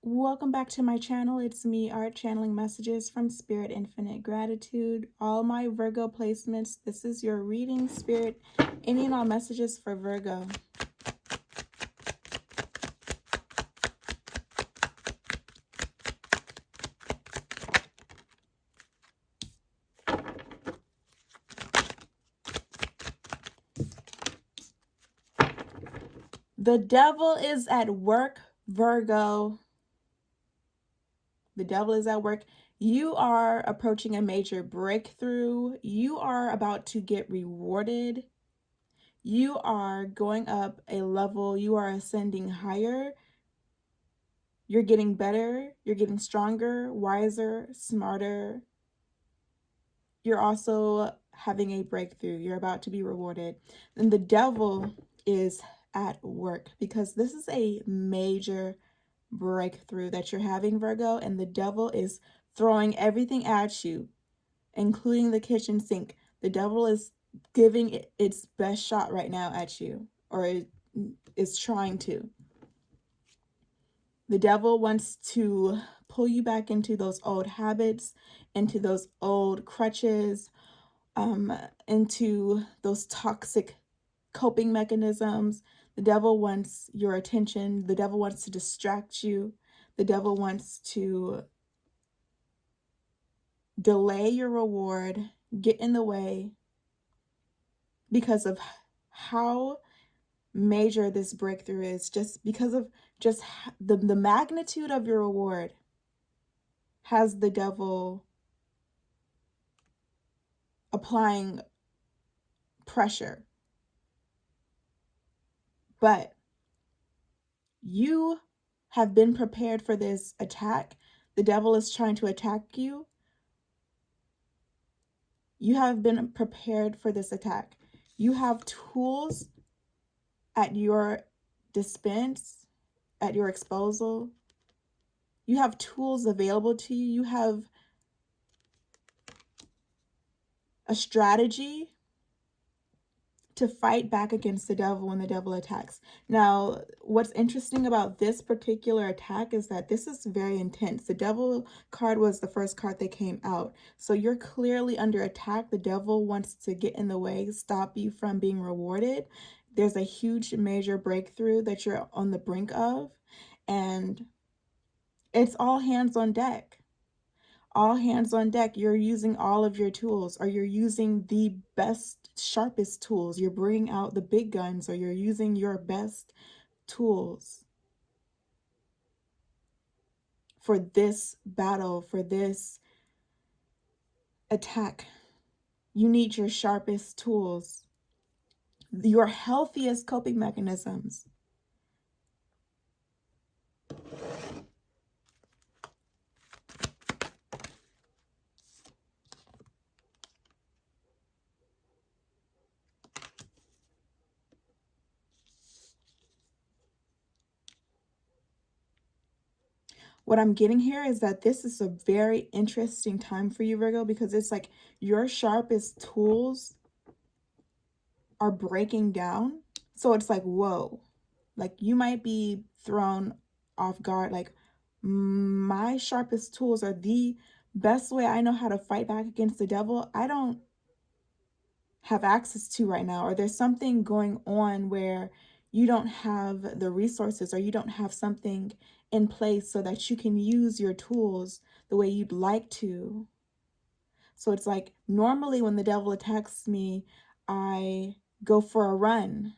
Welcome back to my channel. It's me, Art, channeling messages from Spirit Infinite Gratitude. All my Virgo placements. This is your reading, Spirit. Any and all messages for Virgo. The devil is at work, Virgo. The devil is at work. You are approaching a major breakthrough. You are about to get rewarded. You are going up a level. You are ascending higher. You're getting better. You're getting stronger, wiser, smarter. You're also having a breakthrough. You're about to be rewarded. And the devil is at work because this is a major breakthrough that you're having, Virgo, and the devil is throwing everything at you, including the kitchen sink. The devil is giving it its best shot right now at you, or it is trying to. The devil wants to pull you back into those old habits, into those old crutches, into those toxic coping mechanisms. The devil wants your attention. The devil wants to distract you. The devil wants to delay your reward, get in the way because of how major this breakthrough is, just because of just the magnitude of your reward has the devil applying pressure. But you have been prepared for this attack. The devil is trying to attack you. You have been prepared for this attack. You have tools at your dispense, at your disposal. You have tools available to you. You have a strategy to fight back against the devil when the devil attacks. Now, what's interesting about this particular attack is that this is very intense. The devil card was the first card that came out. So you're clearly under attack. The devil wants to get in the way, stop you from being rewarded. There's a huge major breakthrough that you're on the brink of, and it's all hands on deck. All hands on deck. You're using all of your tools, or you're using the best, sharpest tools. You're bringing out the big guns, or you're using your best tools for this battle, for this attack. You need your sharpest tools, your healthiest coping mechanisms. What I'm getting here is that this is a very interesting time for you, Virgo, because it's like your sharpest tools are breaking down. So it's like, whoa, like you might be thrown off guard. Like, my sharpest tools are the best way I know how to fight back against the devil. I don't have access to right now, or there's something going on where you don't have the resources, or you don't have something in place so that you can use your tools the way you'd like to. So it's like, normally when the devil attacks me, I go for a run,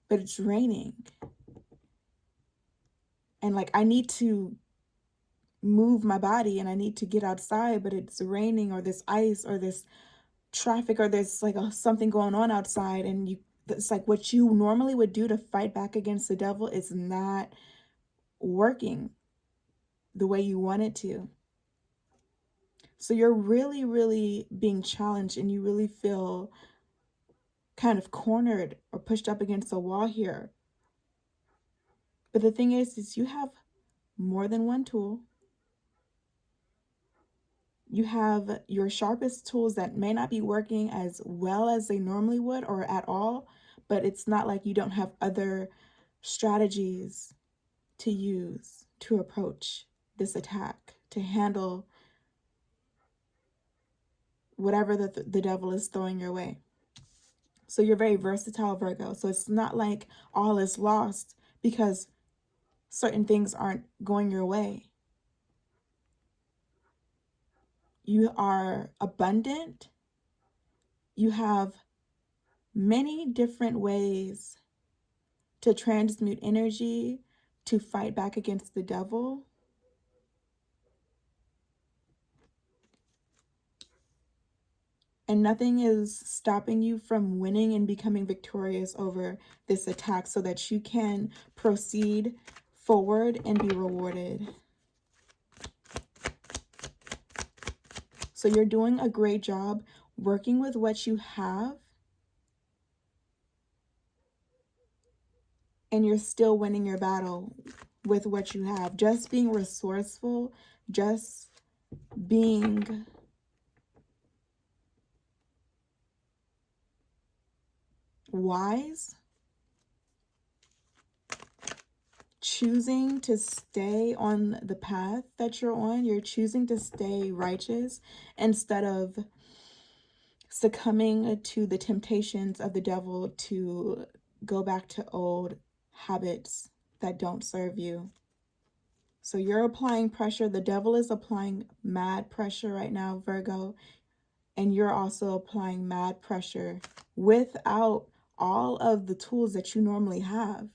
but it's raining. And like, I need to move my body and I need to get outside, but it's raining, or this ice, or this traffic, or there's like something going on outside, and it's like what you normally would do to fight back against the devil is not working the way you want it to. So you're really, really being challenged, and you really feel kind of cornered or pushed up against a wall here. But the thing is you have more than one tool. You have your sharpest tools that may not be working as well as they normally would, or at all, but it's not like you don't have other strategies to use. to approach this attack, to handle whatever the devil is throwing your way. So you're very versatile, Virgo. So it's not like all is lost because certain things aren't going your way. You are abundant. You have many different ways to transmute energy, to fight back against the devil. And nothing is stopping you from winning and becoming victorious over this attack so that you can proceed forward and be rewarded. So you're doing a great job working with what you have, and you're still winning your battle with what you have. Just being resourceful, just being wise, choosing to stay on the path that you're on. You're choosing to stay righteous instead of succumbing to the temptations of the devil to go back to old habits that don't serve you. So you're applying pressure. The devil is applying mad pressure right now, Virgo. And you're also applying mad pressure without all of the tools that you normally have.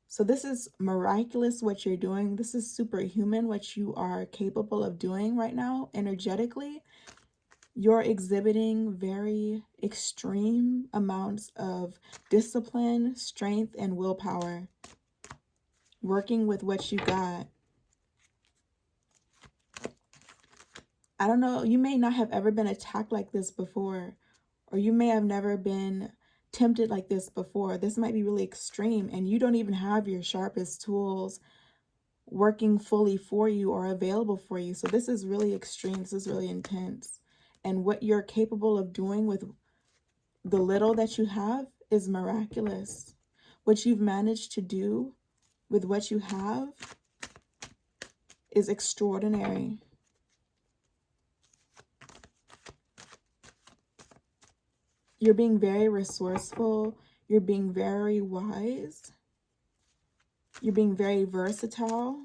So this is miraculous what you're doing. This is superhuman what you are capable of doing right now energetically. You're exhibiting very extreme amounts of discipline, strength, and willpower, working with what you got. I don't know, you may not have ever been attacked like this before, or you may have never been tempted like this before. This might be really extreme, and you don't even have your sharpest tools working fully for you or available for you. So this is really extreme. This is really intense. And what you're capable of doing with the little that you have is miraculous. What you've managed to do with what you have is extraordinary. You're being very resourceful. You're being very wise. You're being very versatile.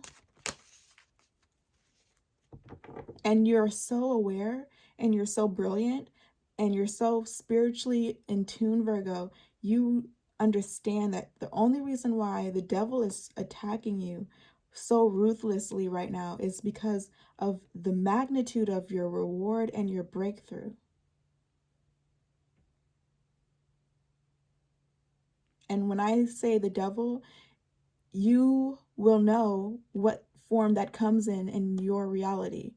And you're so aware, and you're so brilliant, and you're so spiritually in tune, Virgo. You understand that the only reason why the devil is attacking you so ruthlessly right now is because of the magnitude of your reward and your breakthrough. And when I say the devil, you will know what form that comes in your reality.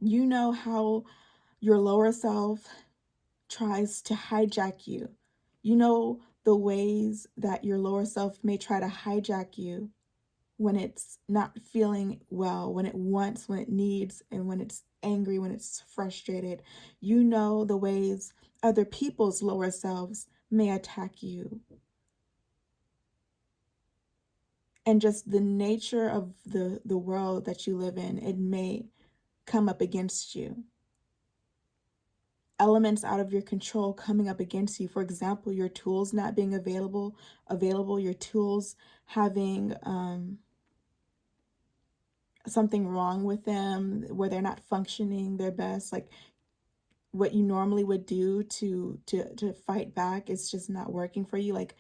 You know how your lower self tries to hijack you. You know the ways that your lower self may try to hijack you when it's not feeling well, when it wants, when it needs, and when it's angry, when it's frustrated. You know the ways other people's lower selves may attack you. And just the nature of the world that you live in, it may come up against you. Elements out of your control coming up against you. For example, your tools not being available, your tools having something wrong with them, where they're not functioning their best, like what you normally would do to fight back is just not working for you. Like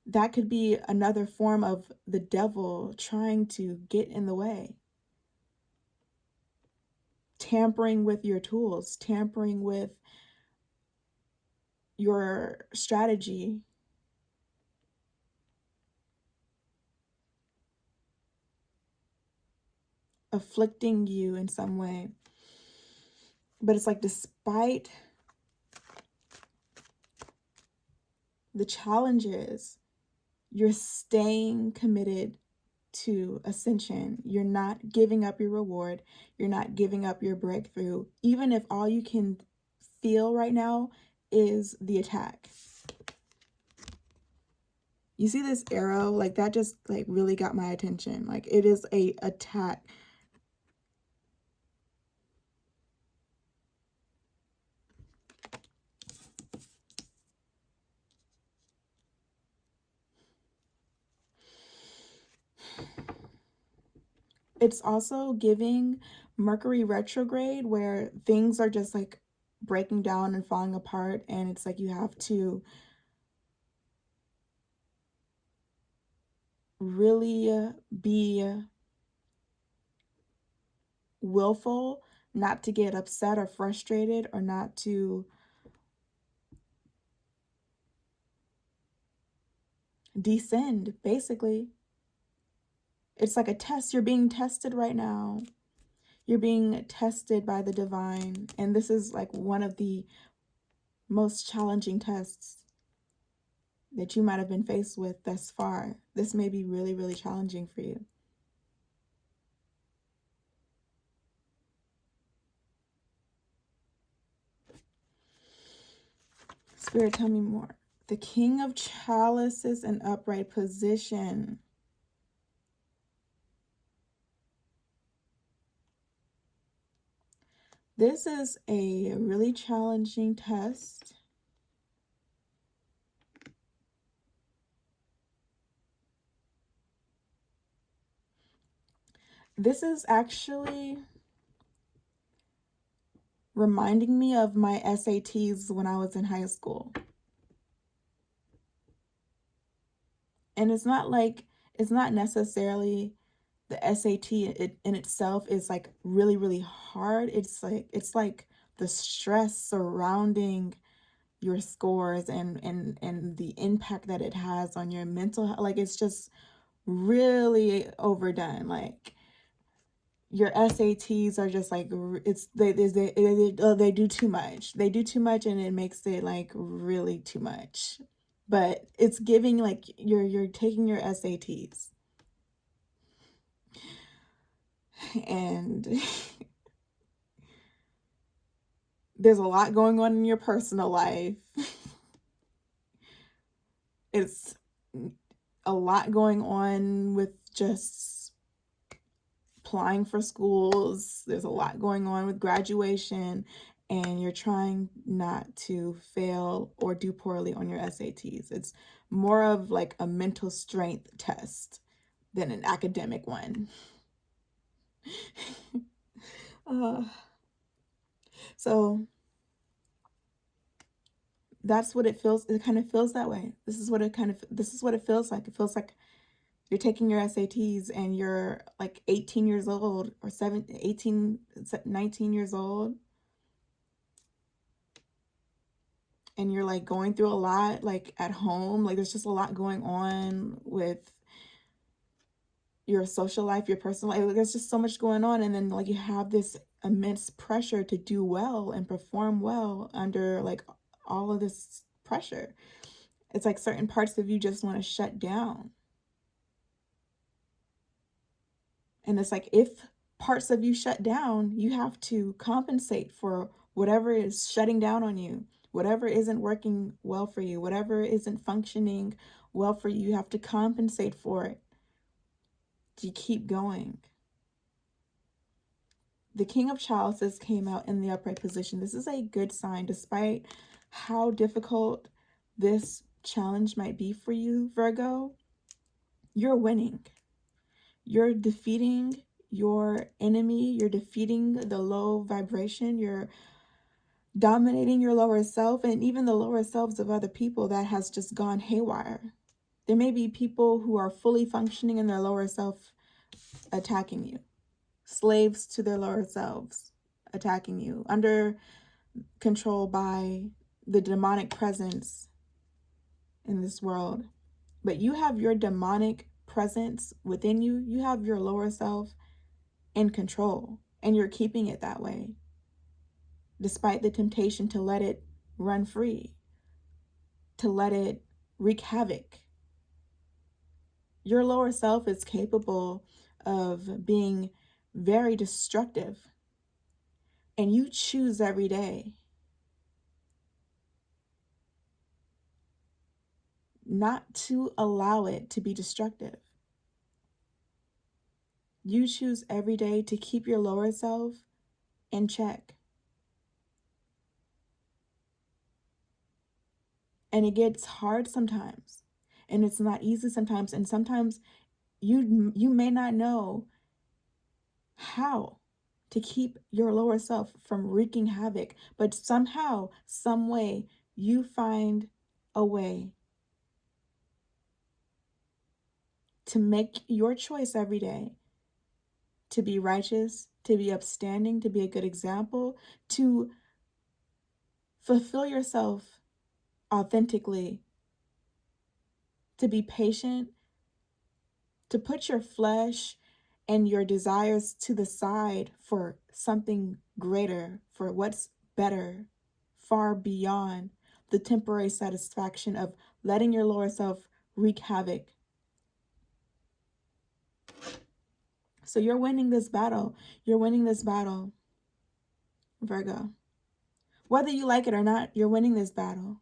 that could be another form of the devil trying to get in the way. Tampering with your tools, tampering with your strategy. Afflicting you in some way. But it's like, despite the challenges, you're staying committed to ascension. You're not giving up your reward. You're not giving up your breakthrough. Even if all you can feel right now is the attack. You see this arrow? Like, that just like really got my attention. Like, it is a attack. It's also giving Mercury retrograde, where things are just like breaking down and falling apart, and it's like you have to really be willful not to get upset or frustrated, or not to descend, basically. It's like a test. You're being tested right now. You're being tested by the divine. And this is like one of the most challenging tests that you might have been faced with thus far. This may be really, really challenging for you. Spirit, tell me more. The King of Chalices in upright position. This is a really challenging test. This is actually reminding me of my SATs when I was in high school. And it's not necessarily the SAT in itself is like really, really hard. It's like the stress surrounding your scores and the impact that it has on your mental health. Like, it's just really overdone. Like, your SATs are just like, it's they do too much. They do too much, and it makes it like really too much. But it's giving like you're taking your SATs, and there's a lot going on in your personal life. It's a lot going on with just applying for schools. There's a lot going on with graduation, and you're trying not to fail or do poorly on your SATs. It's more of like a mental strength test than an academic one. So that's what it feels. It kind of feels that way. This is what it feels like. It feels like you're taking your SATs and you're like 18 years old or 19 years old. And you're like going through a lot, like at home. Like, there's just a lot going on with your social life, your personal life. Like, there's just so much going on. And then like you have this immense pressure to do well and perform well under like all of this pressure. It's like certain parts of you just want to shut down. And it's like, if parts of you shut down, you have to compensate for whatever is shutting down on you, whatever isn't working well for you, whatever isn't functioning well for you. You have to compensate for it to keep going. The King of Chalices came out in the upright position. This is a good sign, despite how difficult this challenge might be for you, Virgo. You're winning. You're defeating your enemy. You're defeating the low vibration. You're dominating your lower self, and even the lower selves of other people that has just gone haywire. There may be people who are fully functioning in their lower self attacking you. Slaves to their lower selves attacking you, under control by the demonic presence in this world. But you have your demonic presence within you. You have your lower self in control, and you're keeping it that way, despite the temptation to let it run free, to let it wreak havoc. Your lower self is capable of being very destructive, and you choose every day not to allow it to be destructive. You choose every day to keep your lower self in check. And it gets hard sometimes. And it's not easy sometimes. And sometimes you may not know how to keep your lower self from wreaking havoc, but somehow, some way, you find a way to make your choice every day to be righteous, to be upstanding, to be a good example, to fulfill yourself authentically, to be patient, to put your flesh and your desires to the side for something greater, for what's better, far beyond the temporary satisfaction of letting your lower self wreak havoc. So you're winning this battle. You're winning this battle, Virgo. Whether you like it or not, you're winning this battle.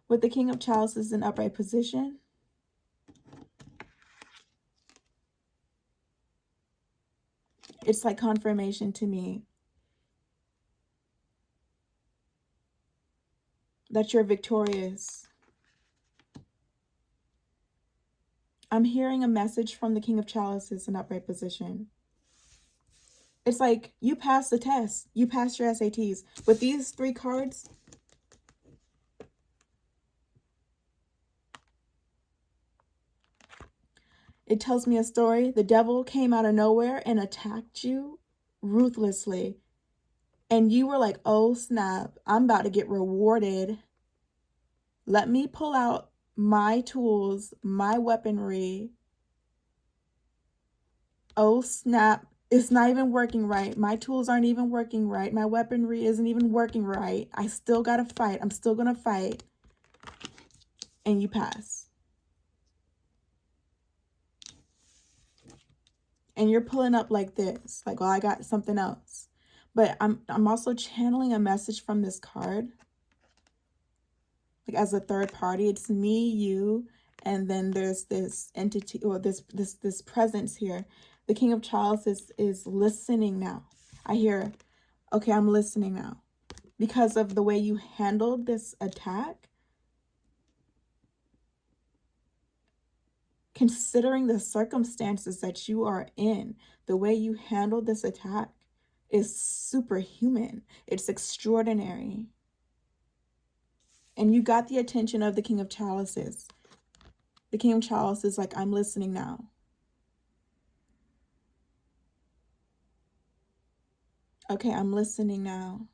With the King of Chalices in upright position, it's like confirmation to me that you're victorious. I'm hearing a message from the King of Chalices in upright position. It's like you passed the test. You passed your SATs. With these 3 cards, it tells me a story. The devil came out of nowhere and attacked you ruthlessly. And you were like, oh snap, I'm about to get rewarded. Let me pull out my tools, my weaponry. Oh snap, it's not even working right. My tools aren't even working right. My weaponry isn't even working right. I still gotta fight. I'm still gonna fight. And you pass. And you're pulling up like this, like, well, I got something else. But I'm also channeling a message from this card, like as a third party. It's me, you, and then there's this entity, or this presence here. The King of Chalices is listening now. I hear, okay, I'm listening now. Because of the way you handled this attack, considering the circumstances that you are in, the way you handled this attack is superhuman. It's extraordinary. And you got the attention of the King of Chalices. The King of Chalices is like, I'm listening now. Okay, I'm listening now.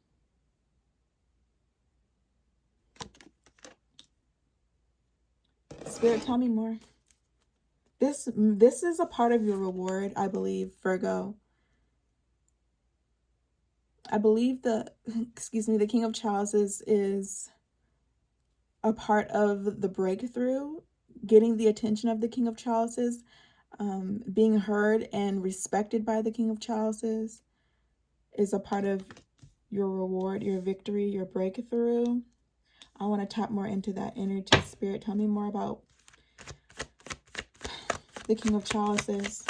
Spirit, tell me more. This is a part of your reward, I believe, Virgo. I believe the King of Chalices is a part of the breakthrough, getting the attention of the King of Chalices, being heard and respected by the King of Chalices is a part of your reward, your victory, your breakthrough. I want to tap more into that energy. Spirit, tell me more about the King of Chalices.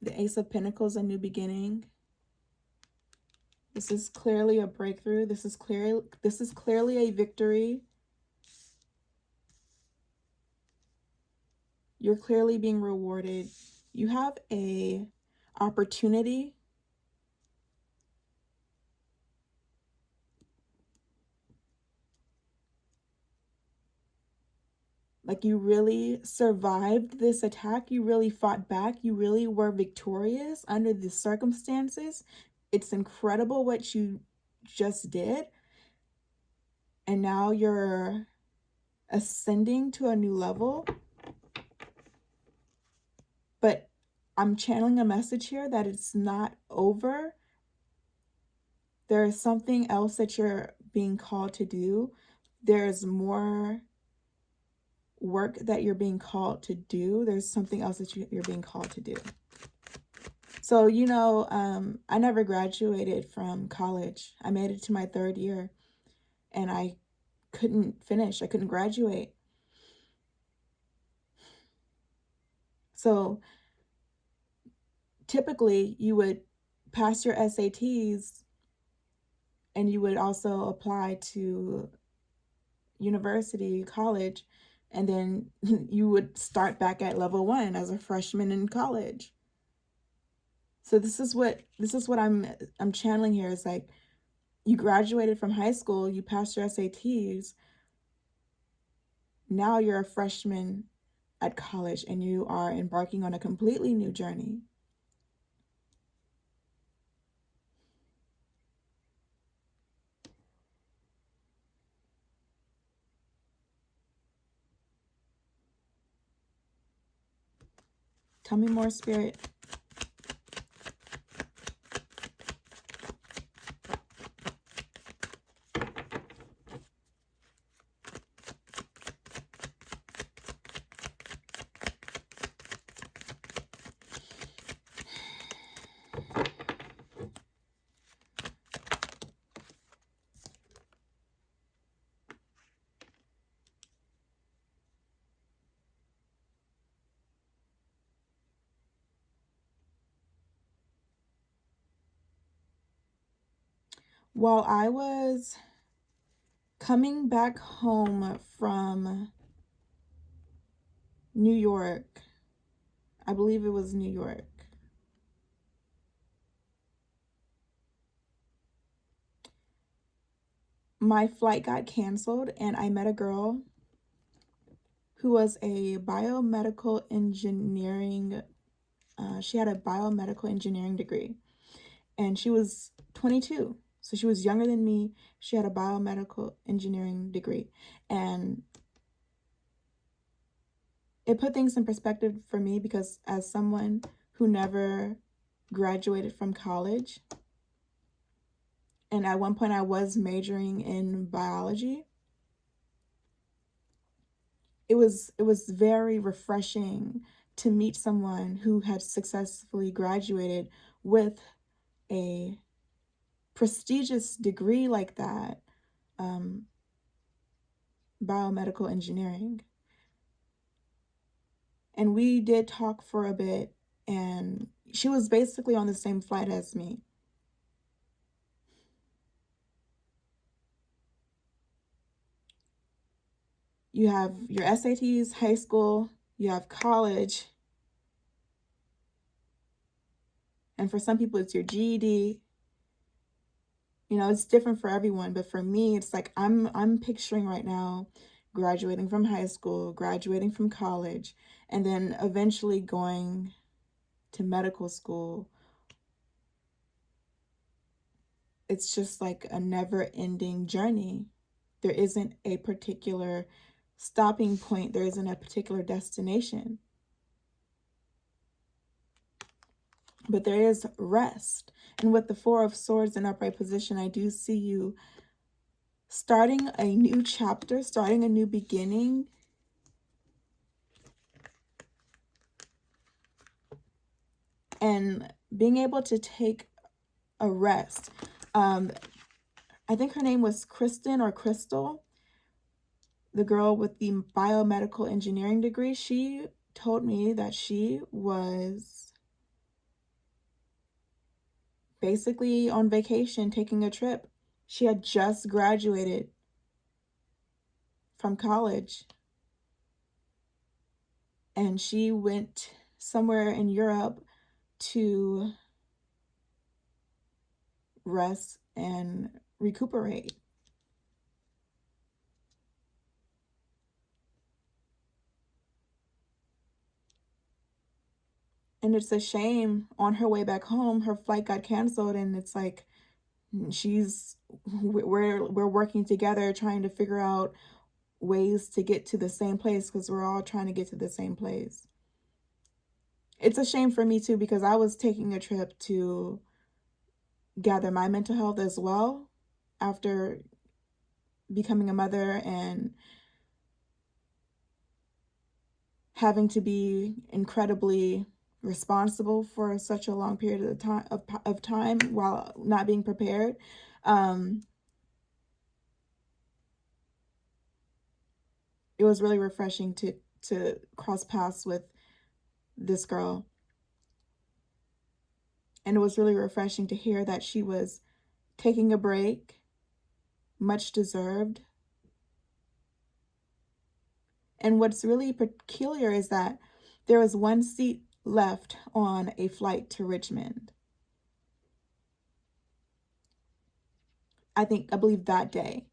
The Ace of Pentacles, a new beginning. This is clearly a breakthrough. This is clearly a victory. You're clearly being rewarded. You have a opportunity like you really survived this attack. You really fought back. You really were victorious under the circumstances. It's incredible what you just did. And now you're ascending to a new level. But I'm channeling a message here that it's not over. There is something else that you're being called to do. There's more work that you're being called to do, there's something else that you're being called to do. So, I never graduated from college. I made it to my 3rd year and I couldn't finish. I couldn't graduate. So typically you would pass your SATs and you would also apply to university, college, and then you would start back at level 1 as a freshman in college. So this is what I'm channeling here. Is like, you graduated from high school, you passed your SATs, now you're a freshman at college and you are embarking on a completely new journey. Tell me more, Spirit. While I was coming back home from New York, I believe it was New York, my flight got canceled and I met a girl who was a biomedical engineering, she had a biomedical engineering degree, and she was 22. So she was younger than me. She had a biomedical engineering degree. And it put things in perspective for me, because as someone who never graduated from college, and at one point I was majoring in biology, it was very refreshing to meet someone who had successfully graduated with a prestigious degree like that, biomedical engineering. And we did talk for a bit, and she was basically on the same flight as me. You have your SATs, high school, you have college, and for some people it's your GED. It's different for everyone, but for me, it's like I'm picturing right now graduating from high school, graduating from college, and then eventually going to medical school. It's just like a never-ending journey. There isn't a particular stopping point. There isn't a particular destination. But there is rest. And with the Four of Swords in upright position, I do see you starting a new chapter, starting a new beginning. And being able to take a rest. I think her name was Kristen or Crystal, the girl with the biomedical engineering degree. She told me that she was basically on vacation, taking a trip. She had just graduated from college, and she went somewhere in Europe to rest and recuperate. And it's a shame, on her way back home, her flight got canceled, and it's like we're working together trying to figure out ways to get to the same place, because we're all trying to get to the same place. It's a shame for me too, because I was taking a trip to gather my mental health as well after becoming a mother and having to be incredibly responsible for such a long period of time while not being prepared. It was really refreshing to cross paths with this girl. And it was really refreshing to hear that she was taking a break, much deserved. And what's really peculiar is that there was one seat left on a flight to Richmond. I believe that day.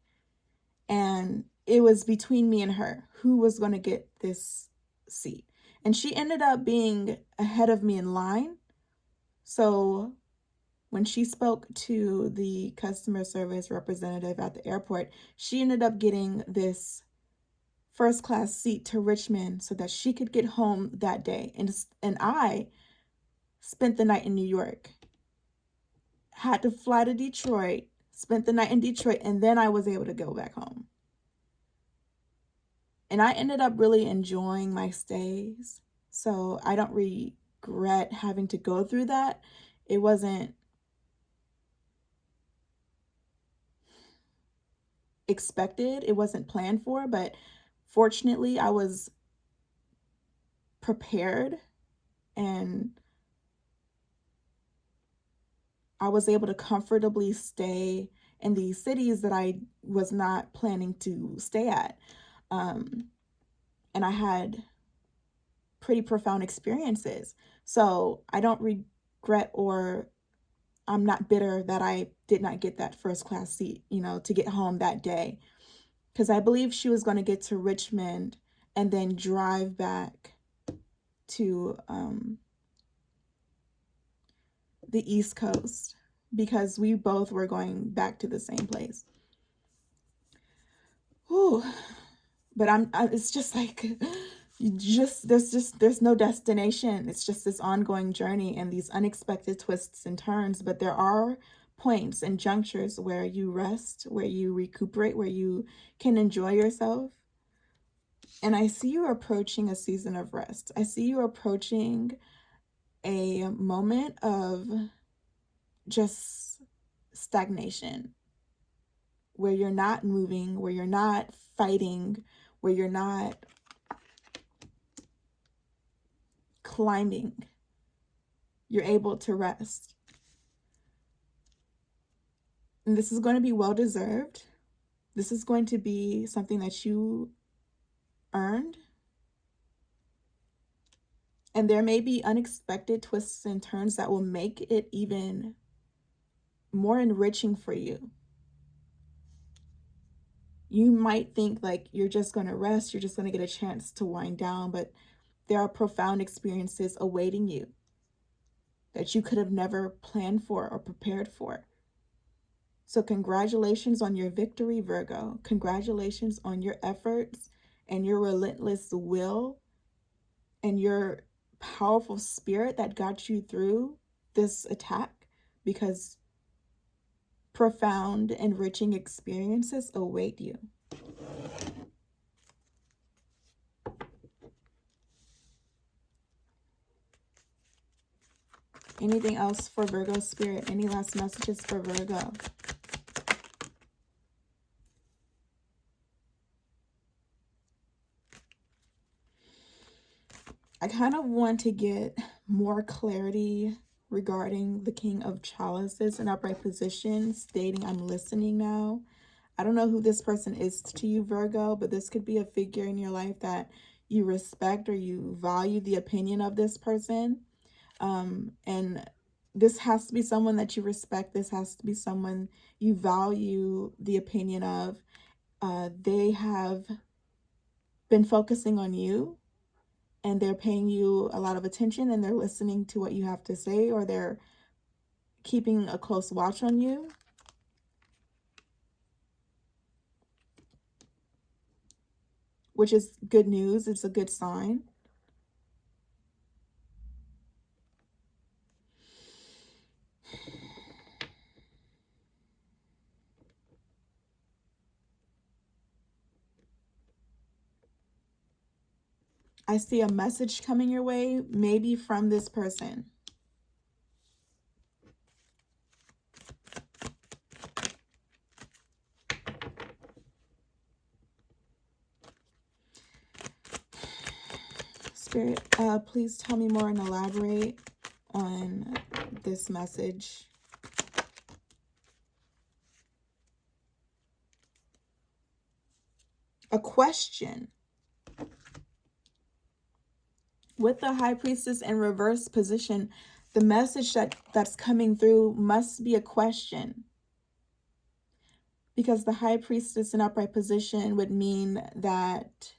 And it was between me and her who was going to get this seat. And she ended up being ahead of me in line. So when she spoke to the customer service representative at the airport, she ended up getting this first class seat to Richmond so that she could get home that day. And I spent the night in New York, had to fly to Detroit, spent the night in Detroit, and then I was able to go back home. And I ended up really enjoying my stays. So I don't regret having to go through that. It wasn't expected, it wasn't planned for, but fortunately I was prepared and I was able to comfortably stay in these cities that I was not planning to stay at. And I had pretty profound experiences. So I don't regret, or I'm not bitter that I did not get that first class seat, to get home that day. Because I believe she was going to get to Richmond and then drive back to the East Coast, because we both were going back to the same place. Whew. But it's just like, there's no destination. It's just this ongoing journey and these unexpected twists and turns. But there are points and junctures where you rest, where you recuperate, where you can enjoy yourself. And I see you approaching a season of rest. I see you approaching a moment of just stagnation, where you're not moving, where you're not fighting, where you're not climbing. You're able to rest. And this is going to be well-deserved. This is going to be something that you earned. And there may be unexpected twists and turns that will make it even more enriching for you. You might think like you're just going to rest, you're just going to get a chance to wind down, but there are profound experiences awaiting you that you could have never planned for or prepared for. So congratulations on your victory, Virgo. Congratulations on your efforts and your relentless will and your powerful spirit that got you through this attack, because profound, enriching experiences await you. Anything else for Virgo spirit? Any last messages for Virgo? I kind of want to get more clarity regarding the King of Chalices in upright position, stating I'm listening now. I don't know who this person is to you, Virgo, but this could be a figure in your life that you respect or you value the opinion of this person. And this has to be someone that you respect. This has to be someone you value the opinion of. They have been focusing on you, and they're paying you a lot of attention, and they're listening to what you have to say, or they're keeping a close watch on you. Which is good news. It's a good sign. I see a message coming your way, maybe from this person. Spirit, please tell me more and elaborate on this message. A question. With the High Priestess in reverse position, the message that's coming through must be a question. Because the High Priestess in upright position would mean that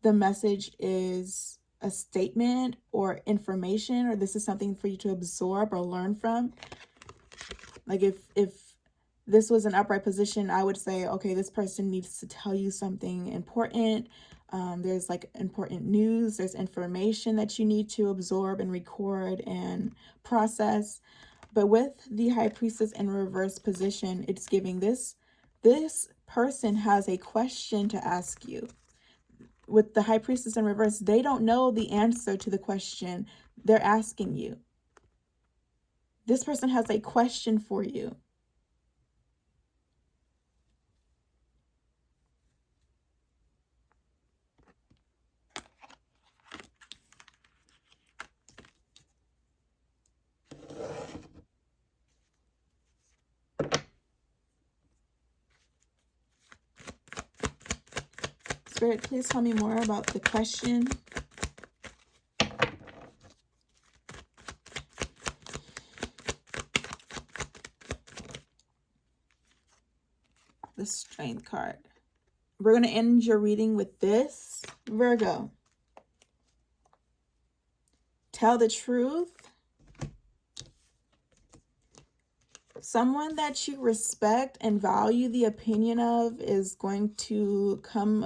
the message is a statement or information, or this is something for you to absorb or learn from. Like if this was an upright position, I would say, okay, this person needs to tell you something important. There's like important news, there's information that you need to absorb and record and process. But with the High Priestess in reverse position, it's giving this person has a question to ask you. With the High Priestess in reverse, they don't know the answer to the question they're asking you. This person has a question for you. Spirit, please tell me more about the question. The Strength card. We're going to end your reading with this, Virgo. Tell the truth. Someone that you respect and value the opinion of is going to come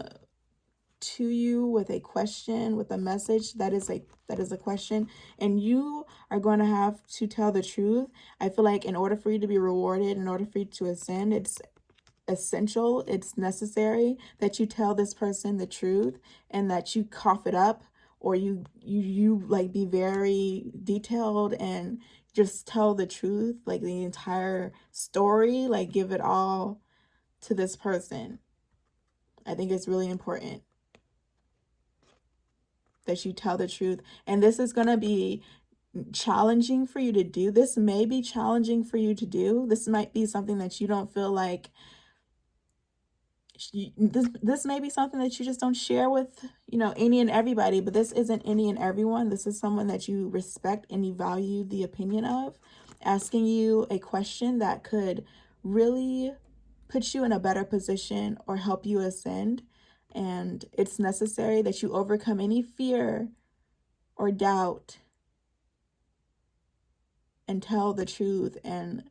to you with a question, with a message that is a question, and you are going to have to tell the truth. I feel like in order for you to be rewarded, in order for you to ascend, it's essential, it's necessary that you tell this person the truth and that you cough it up, or you like be very detailed and just tell the truth, like the entire story, like give it all to this person. I think it's really important that you tell the truth. And this is going to be challenging for you to do. This may be challenging for you to do. This might be something that you don't feel like this may be something that you just don't share with, any and everybody, but this isn't any and everyone. This is someone that you respect and you value the opinion of, asking you a question that could really put you in a better position or help you ascend. And it's necessary that you overcome any fear or doubt and tell the truth and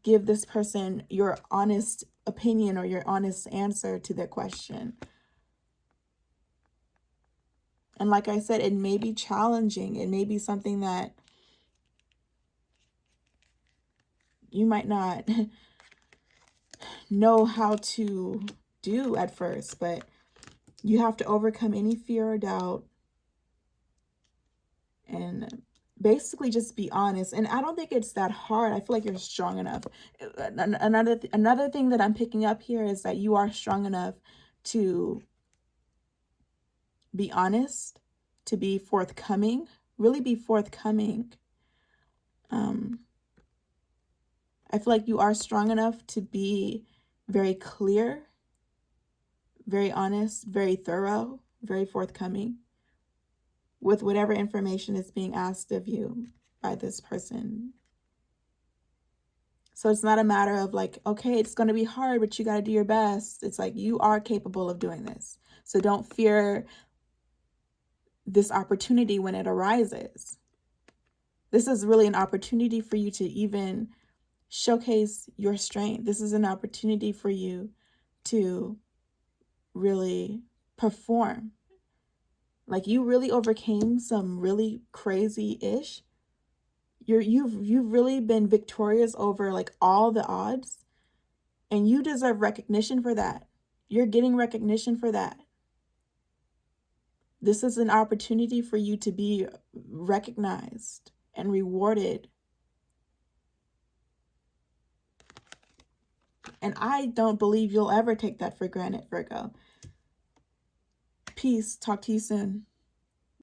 give this person your honest opinion or your honest answer to their question. And like I said, it may be challenging. It may be something that you might not know how to do at first, but you have to overcome any fear or doubt and basically just be honest. And I don't think it's that hard. I feel like you're strong enough. Another thing that I'm picking up here is that you are strong enough to be honest, to be forthcoming, really be forthcoming. I feel like you are strong enough to be very clear, very honest, very thorough, very forthcoming with whatever information is being asked of you by this person. So it's not a matter of like, okay, it's going to be hard, but you got to do your best. It's like you are capable of doing this. So don't fear this opportunity when it arises. This is really an opportunity for you to even showcase your strength. This is an opportunity for you to really perform. Like you really overcame some really crazy-ish. You've really been victorious over like all the odds, and you deserve recognition for that. You're getting recognition for that. This is an opportunity for you to be recognized and rewarded. And I don't believe you'll ever take that for granted, Virgo. Peace. Talk to you soon.